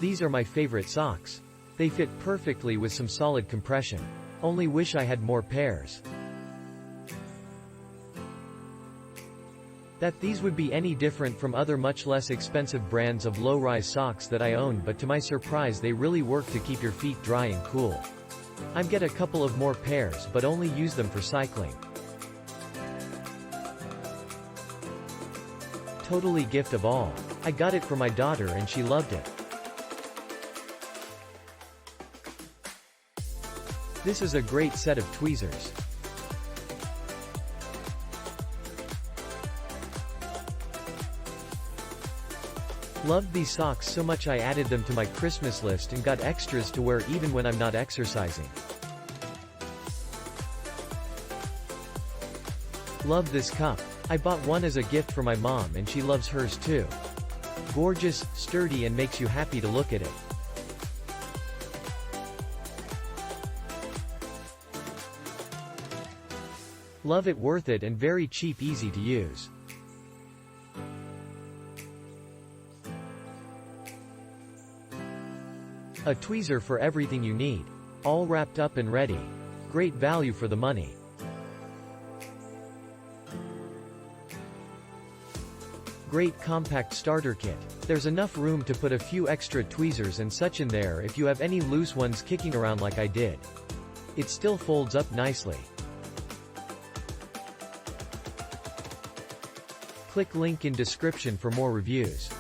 These are my favorite socks. They fit perfectly with some solid compression. Only wish I had more pairs. That these would be any different from other much less expensive brands of low-rise socks that I own, but to my surprise they really work to keep your feet dry and cool. I'd get a couple of more pairs but only use them for cycling. Totally gift of all. I got it for my daughter and she loved it. This is a great set of tweezers. Loved these socks so much I added them to my Christmas list and got extras to wear even when I'm not exercising. Love this cup. I bought one as a gift for my mom and she loves hers too. Gorgeous, sturdy and makes you happy to look at it. Love it, worth it and very cheap, easy to use. A tweezer for everything you need. All wrapped up and ready. Great value for the money. Great compact starter kit. There's enough room to put a few extra tweezers and such in there if you have any loose ones kicking around like I did. It still folds up nicely. Click link in description for more reviews.